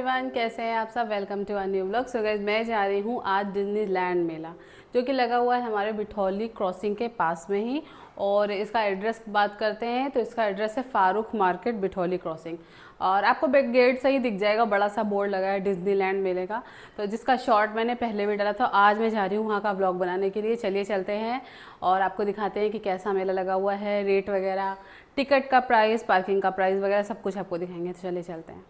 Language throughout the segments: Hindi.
एवरीवन, कैसे हैं आप सब। Welcome to a new vlog. So guys, मैं जा रही हूँ आज डिज्नीलैंड मेला, जो कि लगा हुआ है हमारे बिठौली क्रॉसिंग के पास में ही। और इसका एड्रेस बात करते हैं तो इसका एड्रेस है फारूक मार्केट, बिठौली क्रॉसिंग। और आपको गेट से ही दिख जाएगा, बड़ा सा बोर्ड लगा है डिज्नीलैंड मेले का, तो जिसका शॉर्ट मैंने पहले भी डाला था। आज मैं जा रही हूँ वहाँ का व्लॉग बनाने के लिए। चलिए चलते हैं और आपको दिखाते हैं कि कैसा मेला लगा हुआ है, रेट वगैरह, टिकट का प्राइस, पार्किंग का प्राइस वगैरह सब कुछ आपको दिखाएंगे। तो चलिए चलते हैं।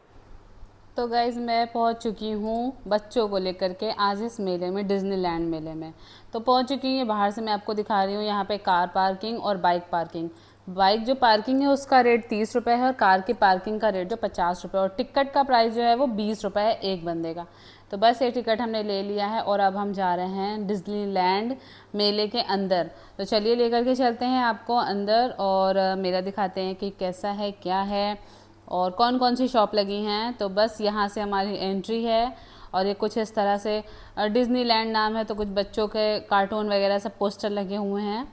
तो गाइज़, मैं पहुंच चुकी हूँ बच्चों को लेकर के आज इस मेले में, डिज्नीलैंड मेले में। तो पहुंच चुकी हूँ। बाहर से मैं आपको दिखा रही हूँ यहाँ पे कार पार्किंग और बाइक पार्किंग। बाइक जो पार्किंग है उसका रेट 30 रुपये है और कार की पार्किंग का रेट जो 50 रुपये, और टिकट का प्राइस जो है वो 20 रुपये है एक बंदे का। तो बस ये टिकट हमने ले लिया है और अब हम जा रहे हैं डिज्नीलैंड मेले के अंदर। तो चलिए लेकर के चलते हैं आपको अंदर और मेला दिखाते हैं कि कैसा है, क्या है और कौन कौन सी शॉप लगी हैं। तो बस यहाँ से हमारी एंट्री है और ये कुछ इस तरह से डिज्नीलैंड नाम है, तो कुछ बच्चों के कार्टून वगैरह सब पोस्टर लगे हुए हैं।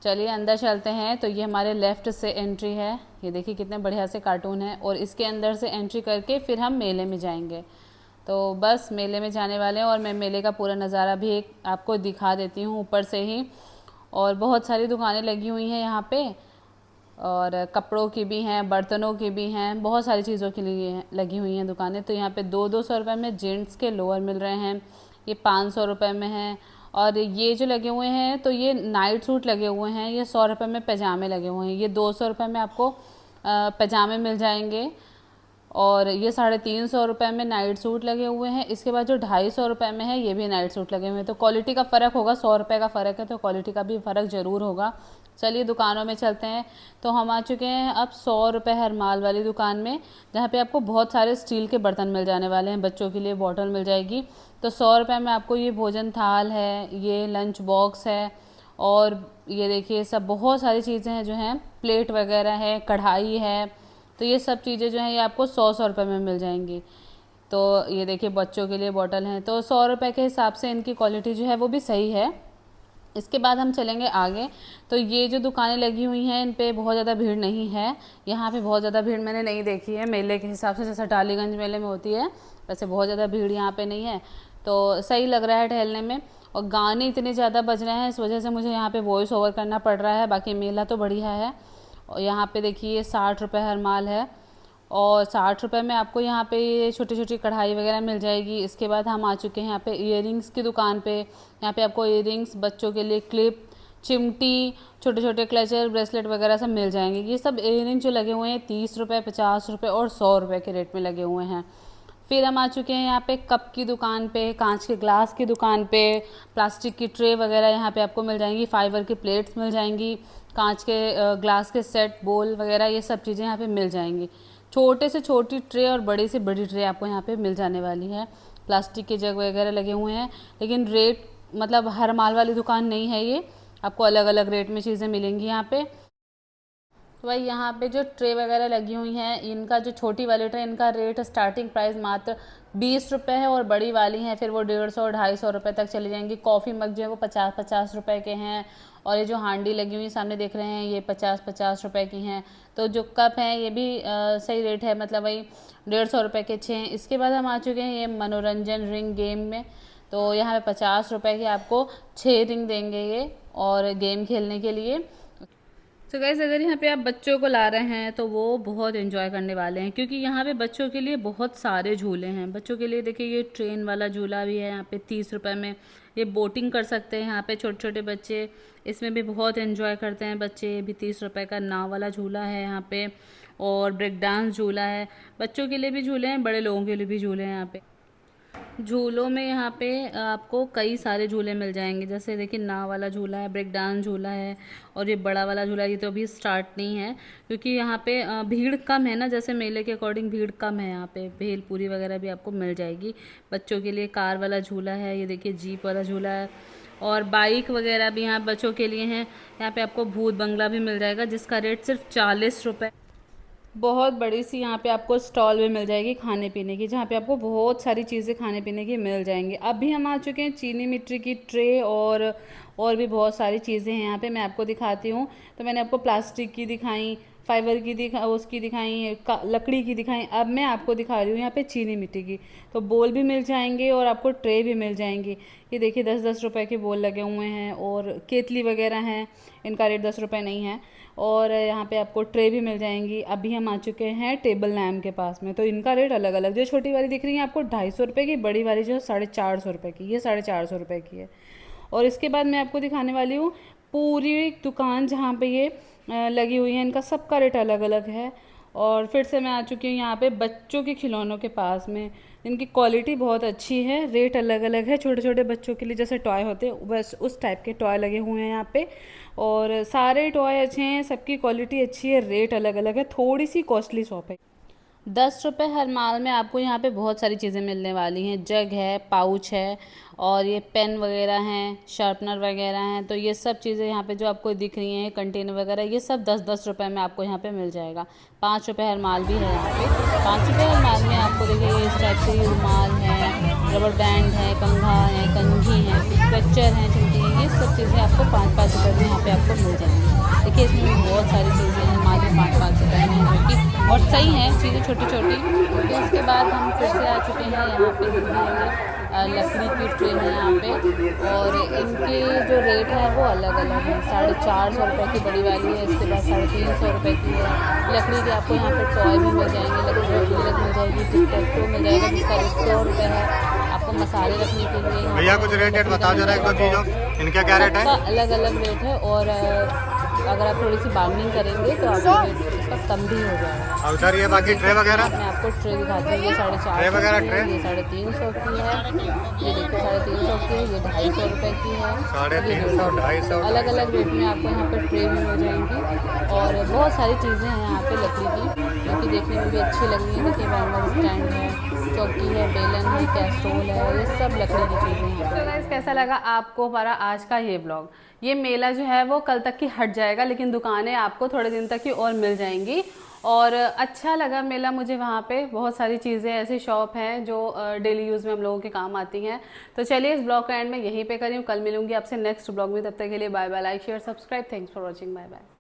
चलिए अंदर चलते हैं। तो ये हमारे लेफ़्ट से एंट्री है, ये देखिए कितने बढ़िया से कार्टून है, और इसके अंदर से एंट्री करके फिर हम मेले में जाएंगे। तो बस मेले में जाने वाले हैं और मैं मेले का पूरा नज़ारा भी एक आपको दिखा देती हूँ ऊपर से ही। और बहुत सारी दुकानें लगी हुई हैं यहाँ पे, और कपड़ों की भी हैं, बर्तनों की भी हैं, बहुत सारी चीज़ों के लिए लगी हुई हैं दुकानें। तो यहाँ पे 200 रुपये में जेंट्स के लोअर मिल रहे हैं, ये 500 रुपये में हैं। और ये जो लगे हुए हैं तो ये नाइट सूट लगे हुए हैं, ये 100 रुपये में पैजामे लगे हुए हैं। ये 200 रुपये में आपको पैजामे मिल जाएंगे, और ये 350 रुपये में नाइट सूट लगे हुए हैं। इसके बाद जो 250 रुपये में है ये भी नाइट सूट लगे हुए हैं। तो क्वालिटी का फ़र्क होगा, 100 रुपये का फ़र्क है तो क्वालिटी का भी फ़र्क ज़रूर होगा। चलिए दुकानों में चलते हैं। तो हम आ चुके हैं अब 100 रुपये हर माल वाली दुकान में, जहाँ पे आपको बहुत सारे स्टील के बर्तन मिल जाने वाले हैं। बच्चों के लिए बॉटल मिल जाएगी। तो 100 रुपये में आपको ये भोजन थाल है, ये लंच बॉक्स है, और ये देखिए सब बहुत सारी चीज़ें हैं जो हैं, प्लेट वगैरह है, कढ़ाई है। तो ये सब चीज़ें जो हैं ये आपको 100 रुपये में मिल जाएंगी। तो ये देखिए बच्चों के लिए बॉटल हैं। तो 100 रुपये के हिसाब से इनकी क्वालिटी जो है वो भी सही है। इसके बाद हम चलेंगे आगे। तो ये जो दुकानें लगी हुई हैं इन पे बहुत ज़्यादा भीड़ नहीं है। यहाँ पे बहुत ज़्यादा भीड़ मैंने नहीं देखी है मेले के हिसाब से, जैसा टालीगंज मेले में होती है वैसे बहुत ज़्यादा भीड़ यहाँ पे नहीं है। तो सही लग रहा है टहलने में। और गाने इतने ज़्यादा बज रहे हैं, इस वजह से मुझे यहाँ पे वॉइस ओवर करना पड़ रहा है। बाकी मेला तो बढ़िया है। और यहाँ पे देखिए 60 रुपये हर माल है, और 60 रुपये में आपको यहाँ पे ये छोटी छोटी कढ़ाई वगैरह मिल जाएगी। इसके बाद हम आ चुके हैं यहाँ पे इयररिंग्स की दुकान पे। यहाँ पे आपको इयररिंग्स, बच्चों के लिए क्लिप, चिमटी, छोटे छोटे क्लचर, ब्रेसलेट वगैरह सब मिल जाएंगे। ये सब इयररिंग जो लगे हुए हैं 30 रुपये, 50 रुपये और 100 रुपये के रेट में लगे हुए हैं। फिर हम आ चुके हैं यहाँ पे कप की दुकान पे, कांच के ग्लास की दुकान पे, प्लास्टिक की ट्रे वगैरह यहाँ पे आपको मिल जाएंगी, फाइबर की प्लेट्स मिल जाएंगी, कांच के ग्लास के सेट, बोल वगैरह, ये सब चीज़ें यहाँ पे मिल जाएंगी। छोटे से छोटी ट्रे और बड़ी से बड़ी ट्रे आपको यहाँ पे मिल जाने वाली है। प्लास्टिक के जग वगैरह लगे हुए हैं, लेकिन रेट मतलब हर माल वाली दुकान नहीं है ये, आपको अलग अलग रेट में चीज़ें मिलेंगी यहाँ पे। तो भाई यहाँ पे जो ट्रे वगैरह लगी हुई हैं, इनका जो छोटी वाली ट्रे, इनका रेट स्टार्टिंग प्राइस मात्र 20 रुपये है, और बड़ी वाली हैं फिर वो 150 और 250 रुपये तक चली जाएंगी। कॉफ़ी मग जो है वो 50-50 रुपये के हैं, और ये जो हांडी लगी हुई सामने देख रहे हैं ये 50-50 रुपये की हैं। तो जो कप हैं ये भी सही रेट है, मतलब वही 150 रुपये के 6 हैं। इसके बाद हम आ चुके हैं ये मनोरंजन रिंग गेम में। तो यहाँ पे 50 रुपये के आपको 6 रिंग देंगे ये, और गेम खेलने के लिए। तो गाइस, अगर यहाँ पे आप बच्चों को ला रहे हैं तो वो बहुत एंजॉय करने वाले हैं, क्योंकि यहाँ पे बच्चों के लिए बहुत सारे झूले हैं। बच्चों के लिए देखिए ये ट्रेन वाला झूला भी है यहाँ पे 30 रुपये में। ये बोटिंग कर सकते हैं यहाँ पे छोटे छोटे बच्चे, इसमें भी बहुत एंजॉय करते हैं बच्चे। ये भी 30 रुपये का नाव वाला झूला है यहाँ पे, और ब्रेक डांस झूला है। बच्चों के लिए भी झूले हैं, बड़े लोगों के लिए भी झूले हैं यहाँ पे। झूलों में यहाँ पे आपको कई सारे झूले मिल जाएंगे, जैसे देखिए नाव वाला झूला है, ब्रेक डांस झूला है, और ये बड़ा वाला झूला, ये तो अभी स्टार्ट नहीं है क्योंकि यहाँ पे भीड़ कम है ना, जैसे मेले के अकॉर्डिंग भीड़ कम है। यहाँ पे भेलपूरी वगैरह भी आपको मिल जाएगी। बच्चों के लिए कार वाला झूला है, ये देखिए जीप वाला झूला है, और बाइक वगैरह भी यहाँ बच्चों के लिए हैं। यहाँ पे आपको भूत बंगला भी मिल जाएगा, जिसका रेट सिर्फ 40 रुपये। बहुत बड़ी सी यहाँ पे आपको स्टॉल भी मिल जाएगी खाने पीने की, जहाँ पे आपको बहुत सारी चीज़ें खाने पीने की मिल जाएंगी। अभी हम आ चुके हैं चीनी मिट्टी की ट्रे, और भी बहुत सारी चीज़ें हैं यहाँ पे, मैं आपको दिखाती हूँ। तो मैंने आपको प्लास्टिक की दिखाई, फाइबर की उसकी दिखाई, लकड़ी की दिखाई। अब मैं आपको दिखा रही हूँ यहाँ पे चीनी मिट्टी की। तो बोल भी मिल जाएंगे और आपको ट्रे भी मिल जाएंगी। ये देखिए 10-10 रुपए के बोल लगे हुए हैं, और केतली वगैरह हैं, इनका रेट 10 रुपये नहीं है। और यहाँ पे आपको ट्रे भी मिल जाएंगी। अभी हम आ चुके हैं टेबल लैम्प के पास में, तो इनका रेट अलग अलग। जो छोटी वाली दिख रही है आपको 250 रुपये की, बड़ी वाली जो है 450 रुपये की, ये 450 रुपये की है। और इसके बाद मैं आपको दिखाने वाली हूँ पूरी दुकान जहाँ पे ये लगी हुई है, इनका सबका रेट अलग अलग है। और फिर से मैं आ चुकी हूँ यहाँ पे बच्चों के खिलौनों के पास में। इनकी क्वालिटी बहुत अच्छी है, रेट अलग अलग है। छोटे छोटे बच्चों के लिए जैसे टॉय होते हैं बस उस टाइप के टॉय लगे हुए हैं यहाँ पे। और सारे टॉय अच्छे हैं, सबकी क्वालिटी अच्छी है, रेट अलग अलग है। थोड़ी सी कॉस्टली शॉप है। 10 रुपये हर माल में आपको यहाँ पे बहुत सारी चीज़ें मिलने वाली हैं। जग है, पाउच है, और ये पेन वगैरह हैं, शार्पनर वगैरह हैं। तो ये सब चीज़ें यहाँ पे जो आपको दिख रही हैं, कंटेनर वगैरह, ये सब 10-10 रुपये में आपको यहाँ पे मिल जाएगा। 5 रुपये हर माल भी है यहाँ पे। 5 रुपये हर माल में आपको देखिए इस टाइप से रुमाल है, रबर बैंड है, कंघा है, कंघी है, स्ट्रेचर हैं, चिमटी है। ये सब चीज़ें आपको 5-5 रुपये में यहाँ पे आपको मिल जाएंगी। देखिए इसमें बहुत सारी चीज़ें हैं, माल भी 5-5 रुपये में है, जो कि और सही है चीज़ें छोटी छोटी। तो इसके बाद हम फिर से आ चुके हैं यहाँ पे देखिए लकड़ी की ट्रे है यहाँ पे, और इनके जो रेट है वो अलग अलग है। 450 रुपये की बड़ी वाली है, इसके बाद 350 रुपये की है। लकड़ी के आपको यहाँ पे टॉय भी मिल जाएंगे, लकड़ी की तिलक मिल जाएगी, टिकटो मिल जाएगा जिसका रेट 100 रुपये है। आपको मसाले रखने के लिए भैया कुछ रेट बताओ जरा एक दो चीज़ों, इनका क्या रेट है? अलग अलग रेट है, और अगर आप थोड़ी सी बार्गेनिंग करेंगे तो आपको रेट इसका कम भी हो जाएगा। और उधर ये बाकी ट्रे वगैरह मैं आपको ट्रे दिखाती हूँ। ये 450 ट्रे वगैरह की है, ये 350 की है, ये देखो 350 की है, ये 250 रुपये की है। 350, 250 अलग अलग रेट में आपको यहाँ पर ट्रे भी मिल जाएंगी। और बहुत सारी चीज़ें हैं यहाँ पे लकड़ी की, जो कि देखने में भी अच्छी लग रही है। देखिए बैनर स्टैंड है, चौकी है, बेलन है, कैस्ट्रोल है, ये सब लकड़ी की चीज़ें हैं। तो गाइस कैसा लगा आपको हमारा आज का ये ब्लॉग? ये मेला जो है वो कल तक की हट जाएगा, लेकिन दुकानें आपको थोड़े दिन तक ही और मिल जाएंगी। और अच्छा लगा मेला मुझे, वहाँ पे बहुत सारी चीज़ें ऐसी शॉप हैं जो डेली यूज़ में हम लोगों के काम आती हैं। तो चलिए इस ब्लॉग का एंड में यहीं पे करी हूँ। कल मिलूंगी आपसे नेक्स्ट ब्लॉग में, तब तक के लिए bye bye. Like share subscribe, thanks for watching, bye bye.